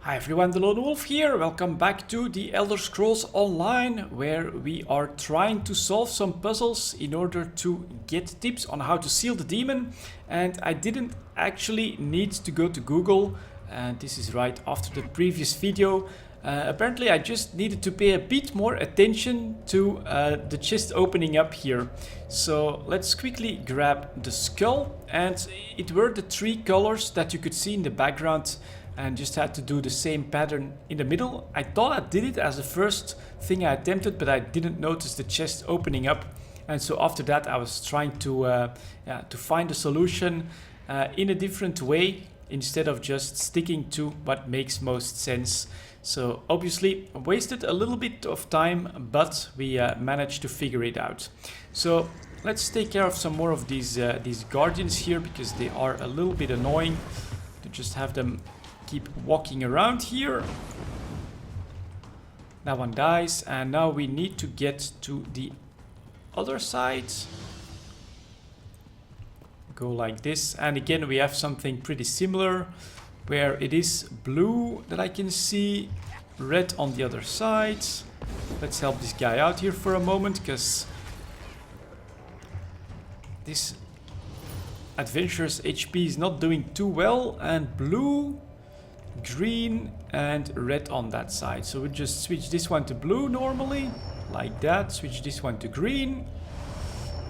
Hi everyone, delonewolf here. Welcome back to the Elder Scrolls Online, where we are trying to solve some puzzles in order to get tips on how to seal the demon. And I didn't actually need to go to Google, and this is right after the previous video. Apparently I just needed to pay a bit more attention to the chest opening up here. So let's quickly grab the skull, and it were the three colors that you could see in the background, and just had to do the same pattern in the middle. I thought I did it as the first thing I attempted, but I didn't notice the chest opening up. And so after that I was trying to find a solution in a different way, instead of just sticking to what makes most sense. So obviously I wasted a little bit of time, but we managed to figure it out. So let's take care of some more of these guardians here, because they are a little bit annoying to just have them keep walking around here. That one dies, and now we need to get to the other side. Go like this, and again we have something pretty similar, where it is blue that I can see, red on the other side. Let's help this guy out here for a moment, because this adventurer's HP is not doing too well. And blue, green and red on that side. So we just switch this one to blue normally, like that. Switch this one to green,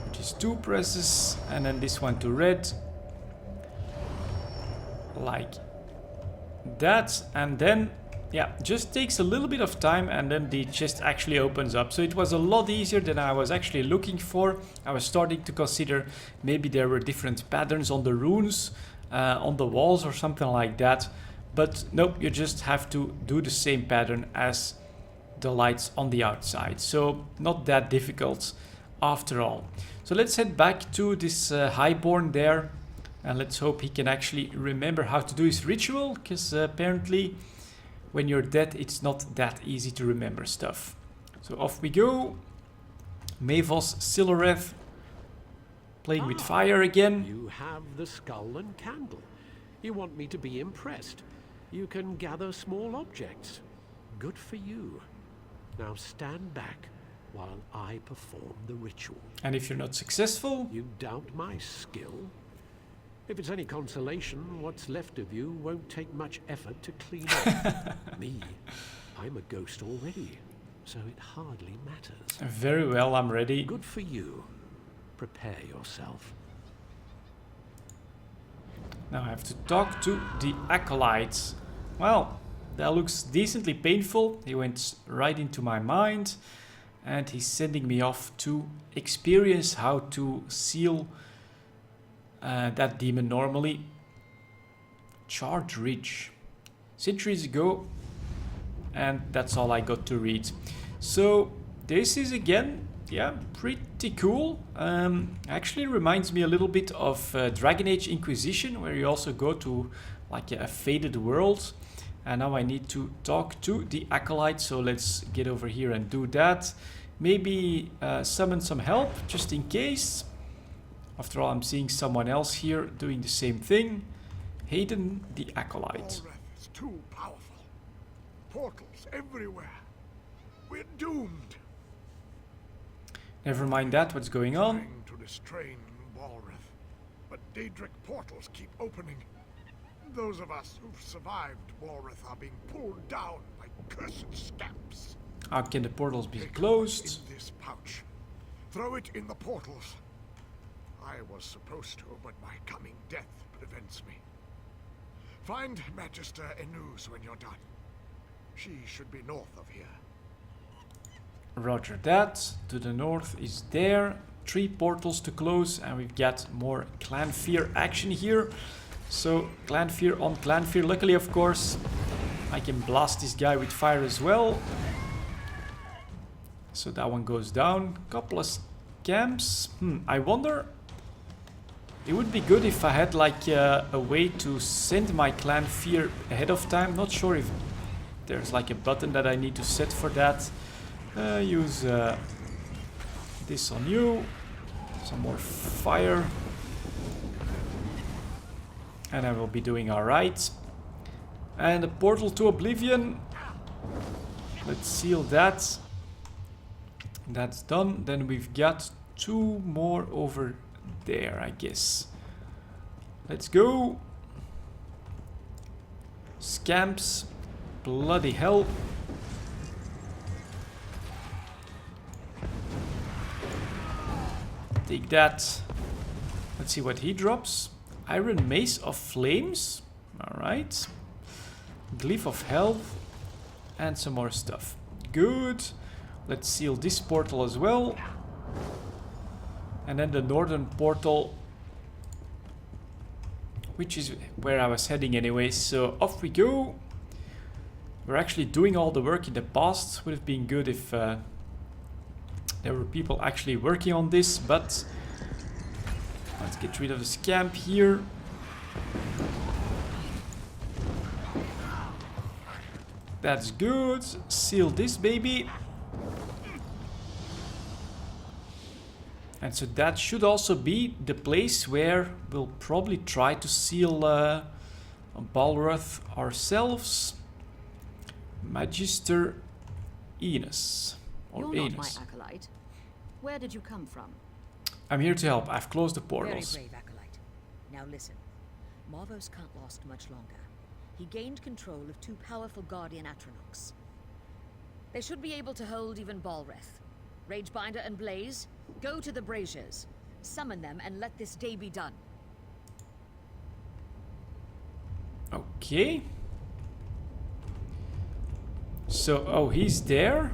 which is 2 presses, and then this one to red, like that. And then yeah, just takes a little bit of time, and then the chest actually opens up. So it was a lot easier than I was actually looking for. I was starting to consider maybe there were different patterns on the runes on the walls or something like that. But nope, you just have to do the same pattern as the lights on the outside. So not that difficult after all. So let's head back to this highborn there, and let's hope he can actually remember how to do his ritual, because apparently when you're dead it's not that easy to remember stuff. So off we go. Mavos Siloreth playing with fire again. You have the skull and candle. You want me to be impressed. You can gather small objects. Good for you. Now stand back while I perform the ritual. And if you're not successful? You doubt my skill? If it's any consolation, what's left of you won't take much effort to clean up. Me, I'm a ghost already, so it hardly matters. Very well, I'm ready. Good for you. Prepare yourself. Now I have to talk to the acolyte. Well, that looks decently painful. He went right into my mind, and he's sending me off to experience how to seal that demon normally. Charred Ridge. Centuries ago, and that's all I got to read. So this is again, yeah, pretty cool. Actually reminds me a little bit of Dragon Age Inquisition, where you also go to like a faded world. And now I need to talk to the acolyte, so let's get over here and do that. Maybe summon some help, just in case. After all, I'm seeing someone else here doing the same thing. Hayden the acolyte. It's too powerful. Portals everywhere. We're doomed. Never mind that, what's going on? Trying to restrain Walrath, but Daedric portals keep opening. Those of us who've survived Walrath are being pulled down by cursed scamps. How can the portals be Take closed? in this pouch. Throw it in the portals. I was supposed to, but my coming death prevents me. Find Magister Enuz when you're done. She should be north of here. Roger that. To the north is there. 3 portals to close, and we've got more Clan Fear action here. So Clan Fear on Clan Fear. Luckily, of course, I can blast this guy with fire as well. So that one goes down. Couple of scamps. I wonder. It would be good if I had like a way to send my Clan Fear ahead of time. Not sure if there's like a button that I need to set for that. Use this on you. Some more fire. And I will be doing alright. And a portal to Oblivion. Let's seal that. That's done. Then we've got 2 more over there, I guess. Let's go. Scamps. Bloody hell. Take that. Let's see what he drops. Iron Mace of Flames. Alright. Glyph of Health. And some more stuff. Good. Let's seal this portal as well. And then the northern portal, which is where I was heading anyway. So off we go. We're actually doing all the work in the past. Would have been good if there were people actually working on this, but let's get rid of the scamp here. That's good. Seal this baby. And so that should also be the place where we'll probably try to seal Balroth ourselves. Magister Enos. Or You're not my Enos. acolyte. Where did you come from? I'm here to help. I've closed the portals. Very brave acolyte. Now listen. Marvos can't last much longer. He gained control of 2 powerful Guardian Atronachs. They should be able to hold even Balreth. Ragebinder and Blaze, go to the braziers. Summon them and let this day be done. Okay. So, oh, he's there.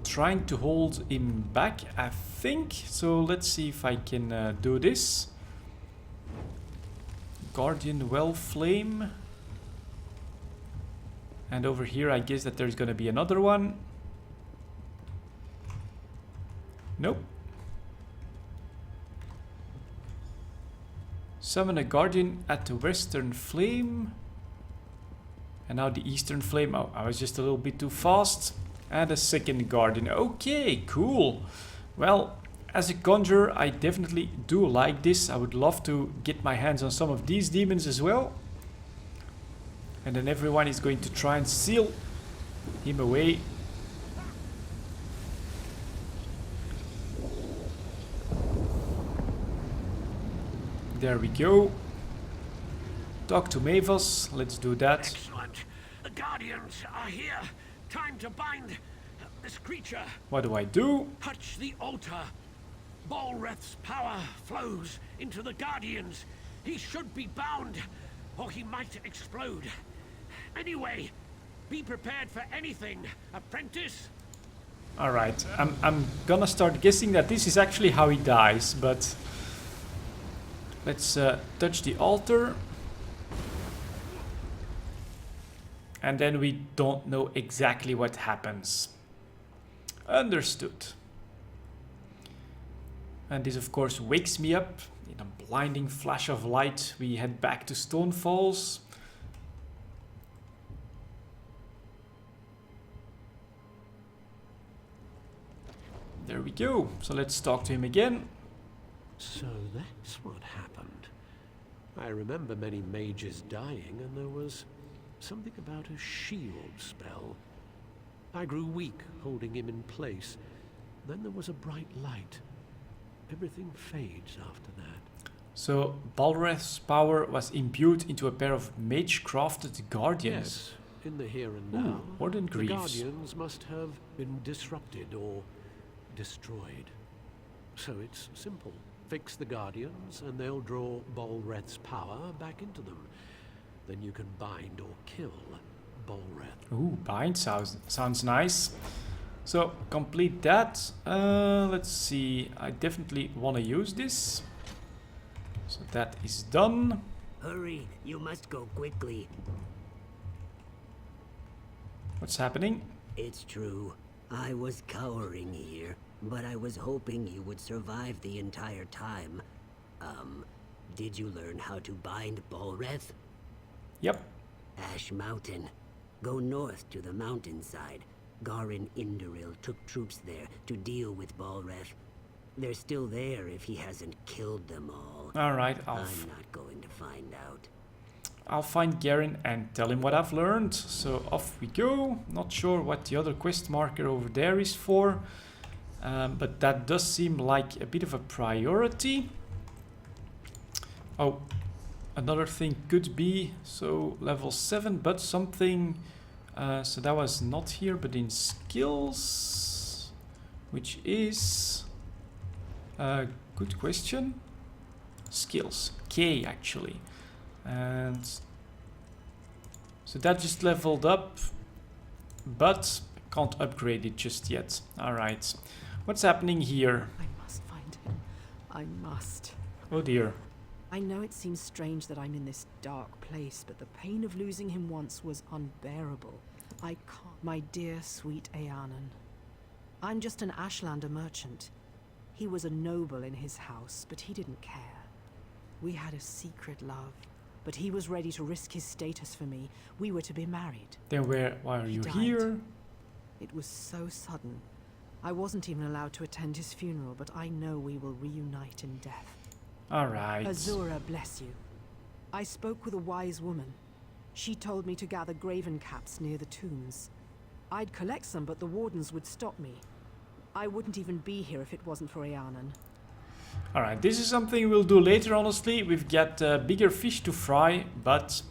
Trying to hold him back, I think. So let's see if I can do this. Guardian Well Flame. And over here I guess that there's gonna be another one. Nope. Summon a Guardian at the Western Flame. And now the Eastern Flame. Oh, I was just a little bit too fast. And a second Guardian. Okay, cool. Well, as a conjurer, I definitely do like this. I would love to get my hands on some of these demons as well. And then everyone is going to try and seal him away. There we go. Talk to Mavos. Let's do that. Excellent. The Guardians are here. Time to bind this creature. What do I do? Touch the altar. Balreth's power flows into the Guardians. He should be bound, or he might explode. Anyway, be prepared for anything, apprentice. Alright, I'm gonna start guessing that this is actually how he dies, but let's touch the altar. And then we don't know exactly what happens. Understood. And this of course wakes me up. In a blinding flash of light, we head back to Stone Falls. There we go. So let's talk to him again. So that's what happened. I remember many mages dying, and there was something about a shield spell. I grew weak holding him in place. Then there was a bright light. Everything fades after that. So Balreth's power was imbued into a pair of mage-crafted guardians. Yes, in the here and now, Warden the Greaves. Guardians must have been disrupted or destroyed. So it's simple. Fix the Guardians and they'll draw Balreth's power back into them. Then you can bind or kill Balreth. Ooh, bind sounds nice. So complete that. Let's see. I definitely want to use this. So that is done. Hurry, you must go quickly. What's happening? It's true. I was cowering here, but I was hoping you would survive the entire time. Did you learn how to bind Balreth? Yep. Ash Mountain. Go north to the mountainside. Garin Indoril took troops there to deal with Balreth. They're still there if he hasn't killed them all. All right, I'm not going to find out. I'll find Garen and tell him what I've learned. So off we go. Not sure what the other quest marker over there is for. But that does seem like a bit of a priority. Oh, another thing could be, so level 7, but something, so that was not here, but in skills, which is, good question, skills, K actually, and so that just leveled up, but can't upgrade it just yet. Alright, what's happening here? I must find him. I must. Oh dear. I know it seems strange that I'm in this dark place, but the pain of losing him once was unbearable. I can't. My dear, sweet Eanan. I'm just an Ashlander merchant. He was a noble in his house, but he didn't care. We had a secret love, but he was ready to risk his status for me. We were to be married. Then why are He you died. here? It was so sudden. I wasn't even allowed to attend his funeral, but I know we will reunite in death. Alright. Azura bless you. I spoke with a wise woman. She told me to gather graven caps near the tombs. I'd collect some, but the wardens would stop me. I wouldn't even be here if it wasn't for Eanan. Alright, this is something we'll do later, honestly. We've got bigger fish to fry, but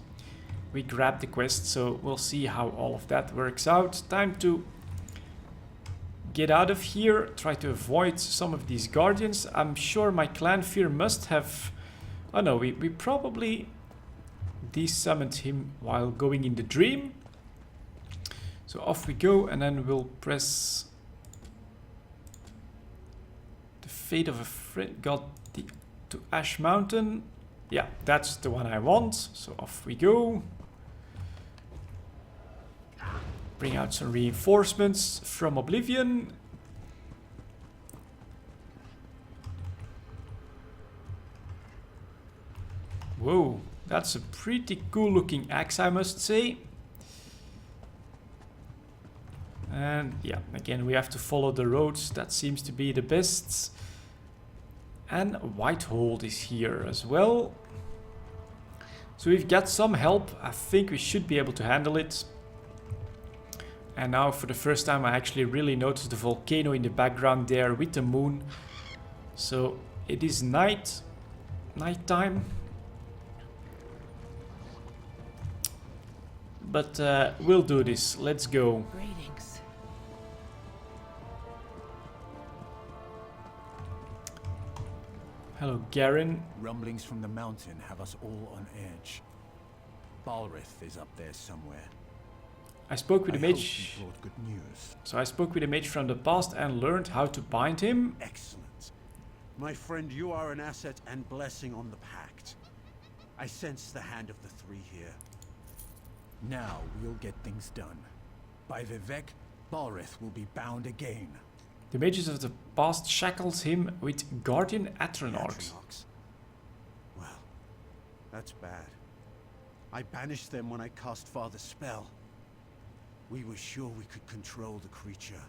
we grabbed the quest, so we'll see how all of that works out. Time to get out of here, try to avoid some of these guardians. I'm sure my clan fear must have... Oh no, we probably desummoned him while going in the dream. So off we go, and then we'll press the fate of a friend. Got to Ash Mountain. Yeah, that's the one I want. So off we go. Bring out some reinforcements from Oblivion. Whoa, that's a pretty cool looking axe, I must say. And yeah, again, we have to follow the roads. That seems to be the best. And Whitehold is here as well. So we've got some help. I think we should be able to handle it. And now for the first time I actually really noticed the volcano in the background there with the moon. So it is nighttime. But we'll do this. Let's go. Greetings. Hello, Garen. Rumblings from the mountain have us all on edge. Balrith is up there somewhere. I spoke with a I hope mage. he brought good news. So I spoke with a mage from the past and learned how to bind him. Excellent. My friend, you are an asset and blessing on the Pact. I sense the hand of the three here. Now we'll get things done. By Vivek, Balrith will be bound again. The mages of the past shackles him with guardian Atronachs. Atronachs. Well, that's bad. I banished them when I cast Father's spell. We were sure we could control the creature.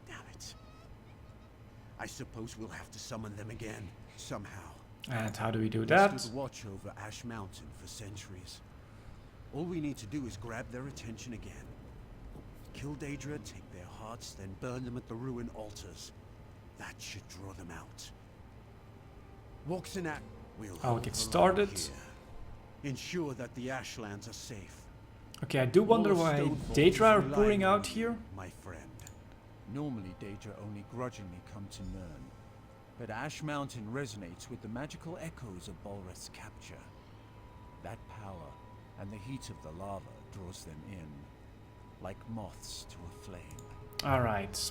Damn it. I suppose we'll have to summon them again, somehow. And how do we do They that? stood watch over Ash Mountain for centuries. All we need to do is grab their attention again. Kill Daedra, take their hearts, then burn them at the ruin altars. That should draw them out. Walks in at... We'll I'll hold get the line started. here. Ensure that the Ashlands are safe. Okay, I do wonder All of why Stonefall Daedra is are relying pouring on out you, here. my friend. Normally Daedra only grudgingly come to Nirn, but Ash Mountain resonates with the magical echoes of Balrith's capture. That power and the heat of the lava draws them in, like moths to a flame. Alright,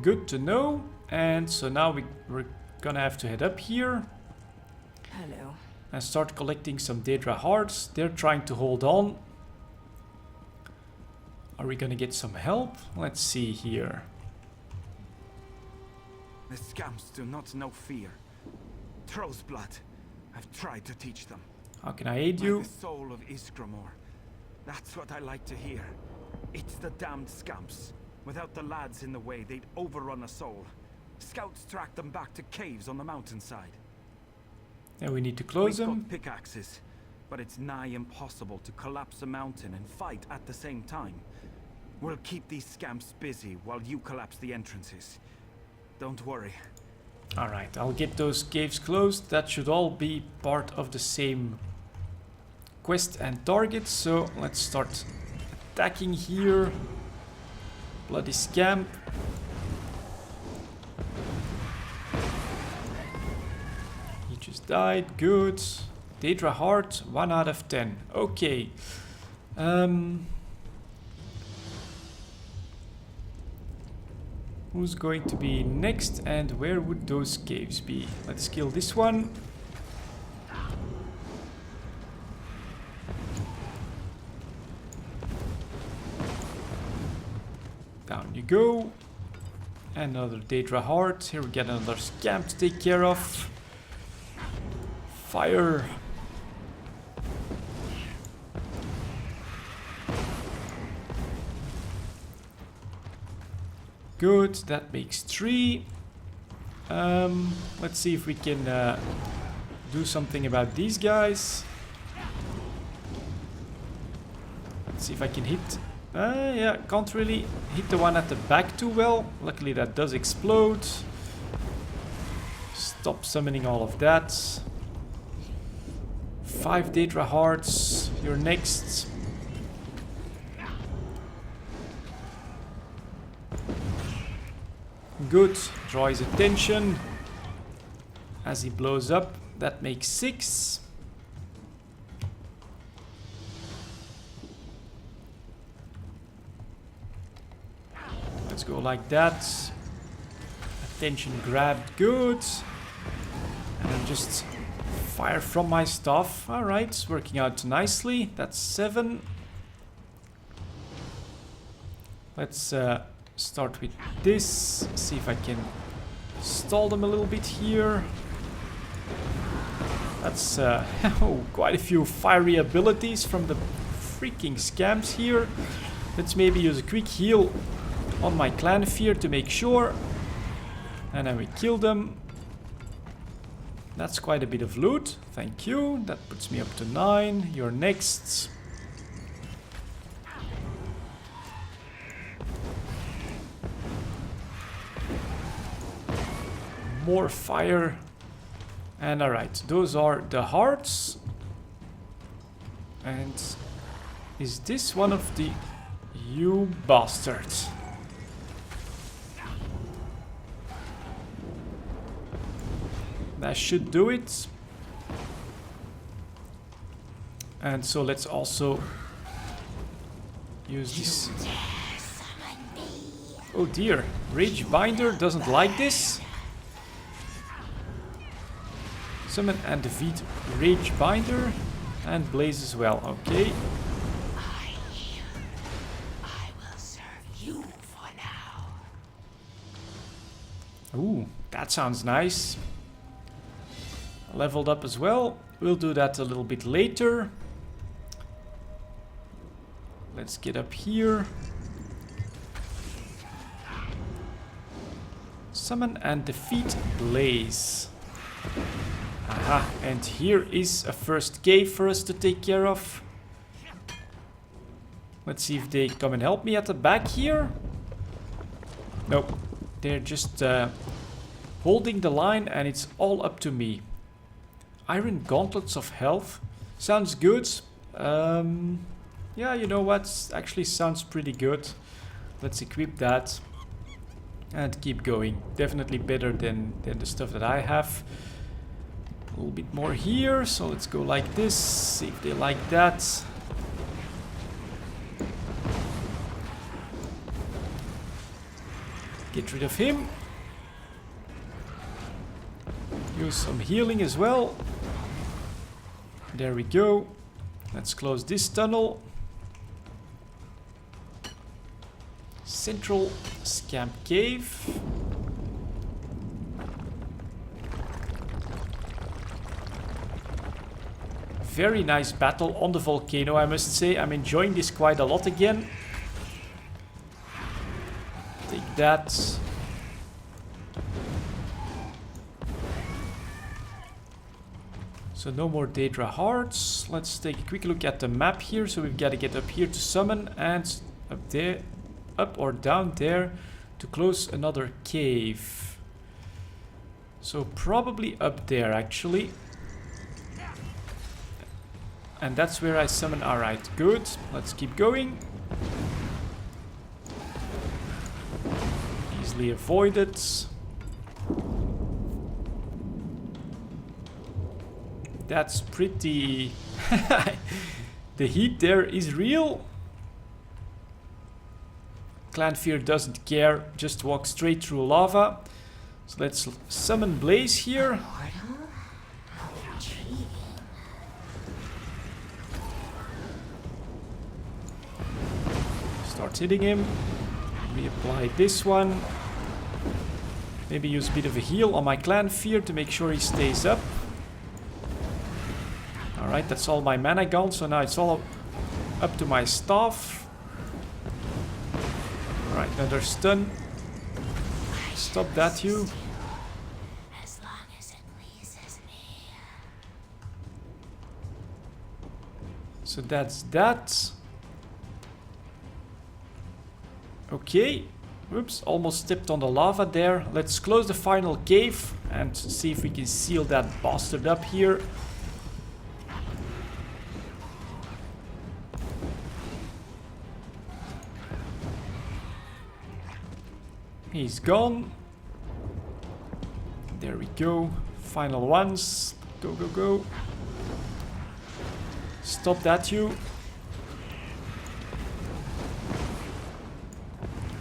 good to know. And so now we're gonna have to head up here Hello. and start collecting some Daedra hearts. They're trying to hold on. Are we gonna get some help? Let's see here. The scamps do not know fear. Troll's blood. I've tried to teach them. How can I aid By you? the soul of Isgramor. That's what I like to hear. It's the damned scamps. Without the lads in the way, they'd overrun us all. Scouts tracked them back to caves on the mountainside. And we need to close We've them. got pickaxes. but it's nigh impossible to collapse a mountain and fight at the same time. We'll keep these scamps busy while you collapse the entrances. Don't worry. Alright, I'll get those caves closed. That should all be part of the same quest and target. So let's start attacking here. Bloody scamp. He just died. Good. Daedra Heart, 1 out of 10. Okay. Who's going to be next and where would those caves be? Let's kill this one. Down you go. Another Daedra Heart. Here we get another scamp to take care of. Fire. Good, that makes 3. Let's see if we can do something about these guys. Let's see if I can hit. Yeah, can't really hit the one at the back too well. Luckily that does explode. Stop summoning all of that. 5 Daedra Hearts. You're next. Good, draw his attention as he blows up. That makes 6. Let's go like that. Attention grabbed, good. And then just fire from my staff. Alright, it's working out nicely. That's 7. Let's start with this, see if I can stall them a little bit here. That's oh, quite a few fiery abilities from the freaking scamps here. Let's maybe use a quick heal on my clan fear to make sure. And then we kill them. That's quite a bit of loot, thank you. That puts me up to 9. You're next. More fire. And alright, those are the hearts. And is this one of the... You bastards. That should do it. And so let's also use this. Oh dear, Rage Binder doesn't like this. Summon and defeat Rage Binder and Blaze as well. Okay. I will serve you for now. Ooh, that sounds nice. Leveled up as well. We'll do that a little bit later. Let's get up here. Summon and defeat Blaze. Aha, and here is a first cave for us to take care of. Let's see if they come and help me at the back here. Nope, they're just holding the line and it's all up to me. Iron Gauntlets of Health. Sounds good. Yeah, you know what? Actually sounds pretty good. Let's equip that. And keep going. Definitely better than the stuff that I have. A little bit more here. So let's go like this. See if they like that. Get rid of him. Use some healing as well. There we go. Let's close this tunnel. Central Scamp Cave. Very nice battle on the volcano, I must say. I'm enjoying this quite a lot again. Take that. So no more Daedra Hearts. let's take a quick look at the map here. So we've got to get up here to summon, and up there, up or down there to close another cave. So probably up there actually. And that's where I summon. Alright, good. Let's keep going. Easily avoided. That's pretty... The heat there is real. Clan Fear doesn't care, just walk straight through lava. So let's summon Blaze here. Start hitting him. Reapply this one. Maybe use a bit of a heal on my Clan Fear to make sure he stays up. Alright, that's all my mana gone, so now it's all up to my staff. Alright, another stun. Stop that, you. As long as it pleases me. So that's that. Okay. Whoops, almost stepped on the lava there. Let's close the final cave and see if we can seal that bastard up here. He's gone. There we go. Final ones. Go, go, go. Stop that, you.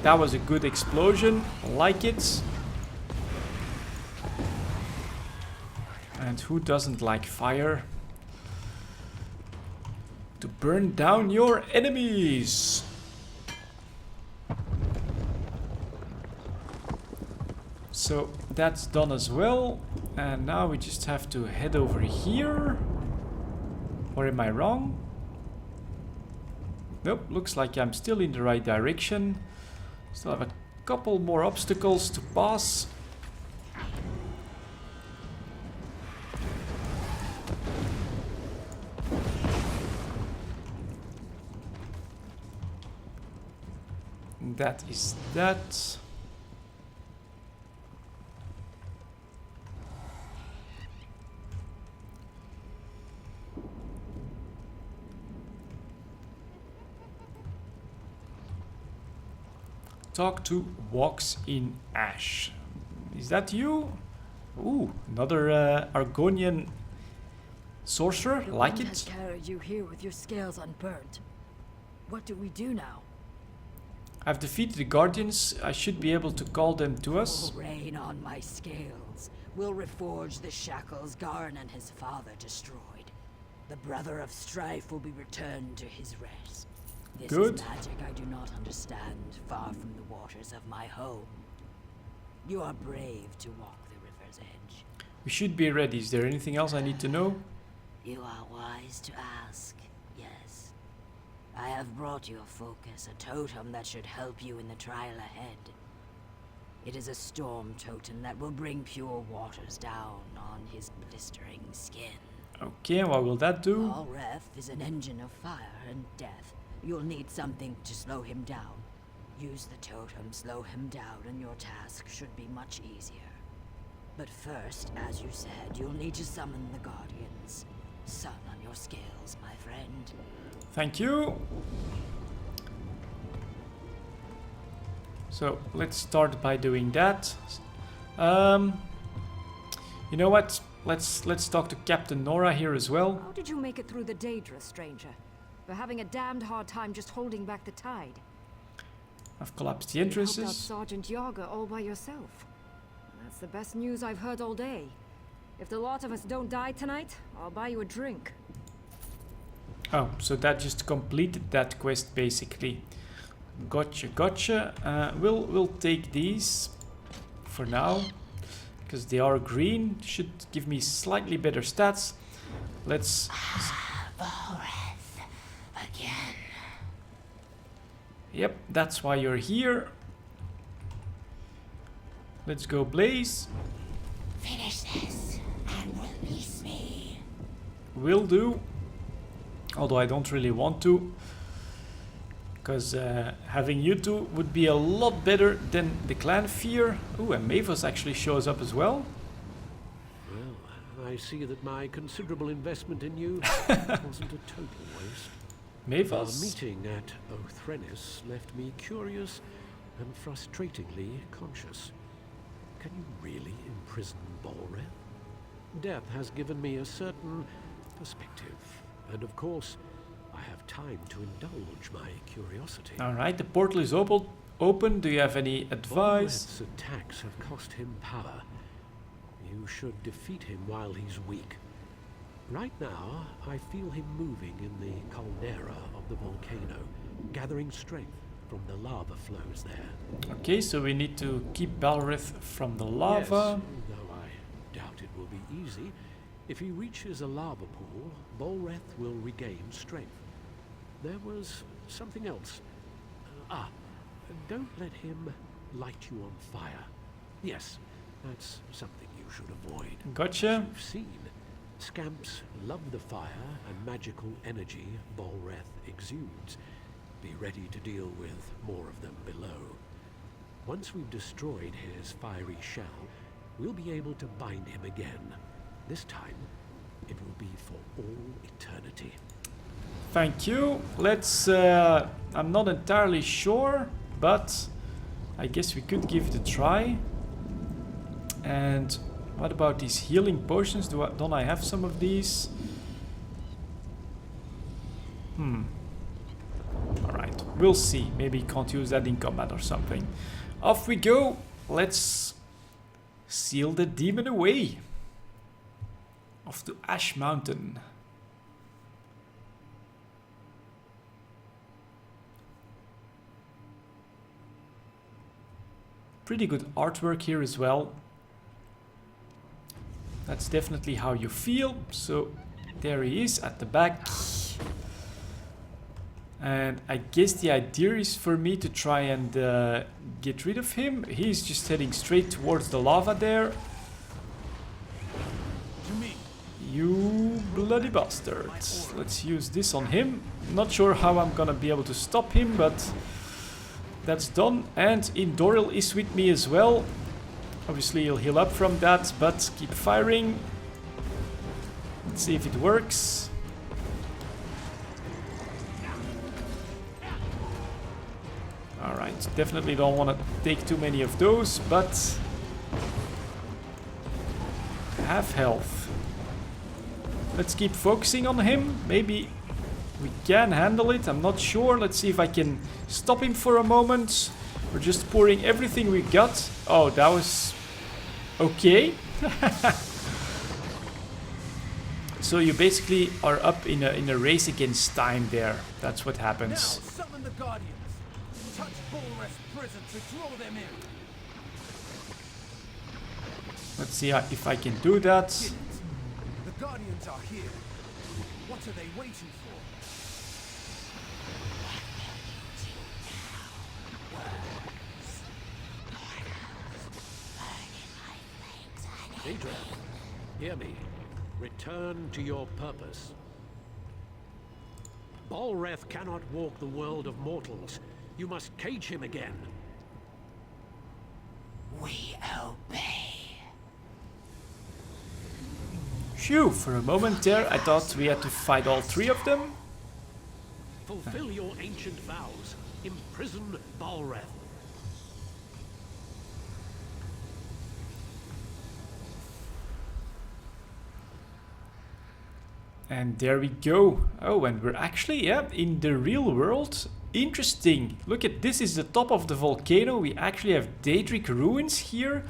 That was a good explosion. I like it. And who doesn't like fire? To burn down your enemies. So that's done as well. And now we just have to head over here. Or am I wrong? Nope, looks like I'm still in the right direction. Still have a couple more obstacles to pass. That is that. Talk to Walks in Ash. Is that you? Ooh, another Argonian sorcerer. The Like wind has it. carried you here with your scales unburnt. What do we do now? I've defeated the Guardians. I should be able to call them to us. Oh, rain on my scales. We'll reforge the shackles Garn and his father destroyed. The brother of strife will be returned to his rest. This Good. is magic I do not understand, far from the waters of my home. You are brave to walk the river's edge. We should be ready. Is there anything else I need to know? You are wise to ask, yes. I have brought your focus, a totem that should help you in the trial ahead. It is a storm totem that will bring pure waters down on his blistering skin. Okay, what will that do? Balreth is an engine of fire and death. You'll need something to slow him down. Use the totem, slow him down, and your task should be much easier. But first, as you said, you'll need to summon the Guardians. Sun on your scales, my friend. Thank you. So let's start by doing that. You know what? Let's talk to Captain Nora here as well. How did you make it through the Daedra, stranger? We're having a damned hard time just holding back the tide. I've collapsed the You helped out entrances. Sergeant Yager all by yourself. That's the best news I've heard all day. If the lot of us don't die tonight, I'll buy you a drink. Oh, so that just completed that quest basically. Gotcha, gotcha. We'll take these for now because they are green. Should give me slightly better stats. Let's. Balreth again. Yep, that's why you're here. Let's go, Blaze. Finish this and release me. Will do. Although I don't really want to. Because having you two would be a lot better than the clan fear. Ooh, and Mavis actually shows up as well. Well, I see that my considerable investment in you wasn't a total waste. Mavis? Our meeting at Othrenis left me curious and frustratingly conscious. Can you really imprison Balreth? Death has given me a certain perspective, and of course, I have time to indulge my curiosity. Alright, the portal is open. Do you have any advice? Balreth's attacks have cost him power. You should defeat him while he's weak. Right now, I feel him moving in the caldera of the volcano, gathering strength from the lava flows there. Okay, so we need to keep Balrith from the lava. Yes, though I doubt it will be easy. If he reaches a lava pool, Balreth will regain strength. There was something else. Don't let him light you on fire. Yes, that's something you should avoid. Gotcha. As you've seen, scamps love the fire and magical energy Balreth exudes. Be ready to deal with more of them below. Once we've destroyed his fiery shell, we'll be able to bind him again. This time, it will be for all eternity. Thank you. Let's... I'm not entirely sure, but I guess we could give it a try. And what about these healing potions? Don't I have some of these? Alright, we'll see. Maybe can't use that in combat or something. Off we go. Let's seal the demon away. Off to Ash Mountain. Pretty good artwork here as well. That's definitely how you feel. So there he is at the back. And I guess the idea is for me to try and get rid of him. He's just heading straight towards the lava there. You bloody bastard. Let's use this on him. Not sure how I'm gonna be able to stop him, but that's done. And Indoril is with me as well. Obviously he'll heal up from that, but keep firing. Let's see if it works. Alright, definitely don't want to take too many of those, but half health. Let's keep focusing on him. Maybe we can handle it. I'm not sure. Let's see if I can stop him for a moment. We're just pouring everything we got. Oh, that was okay. So you basically are up in a race against time there. That's what happens. Now summon the Guardians. Touch Balreth's prison to draw them in. Let's see if I can do that. The Guardians are here. What are they waiting for? Adrian, hear me. Return to your purpose. Balreth cannot walk the world of mortals. You must cage him again. We obey. Phew, for a moment there I thought we had to fight all three of them. Fulfill your ancient vows. Imprison Balreth. And there we go. Oh, and we're actually, yeah, in the real world. Interesting. Look at this, is the top of the volcano. We actually have Daedric ruins here.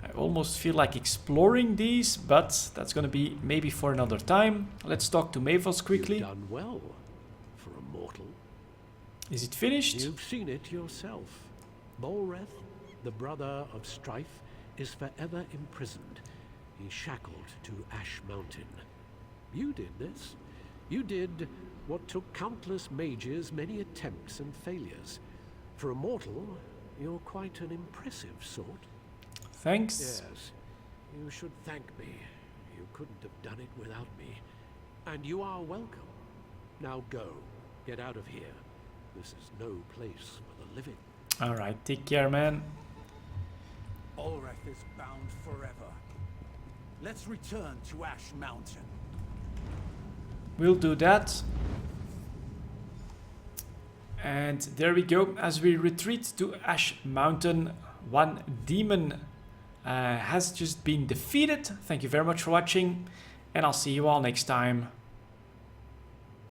I almost feel like exploring these, but that's gonna be maybe for another time. Let's talk to Mavis quickly. You've done well for a mortal. Is it finished? You've seen it yourself. Balreth, the brother of strife, is forever imprisoned. He's shackled to Ash Mountain. You did this. You did what took countless mages many attempts and failures. For a mortal, you're quite an impressive sort. Thanks. Yes, you should thank me. You couldn't have done it without me. And you are welcome. Now go. Get out of here. This is no place for the living. Alright, take care, man. Bolreth is bound forever. Let's return to Ash Mountain. We'll do that. And there we go. As we retreat to Ash Mountain, one demon has just been defeated. Thank you very much for watching, and I'll see you all next time.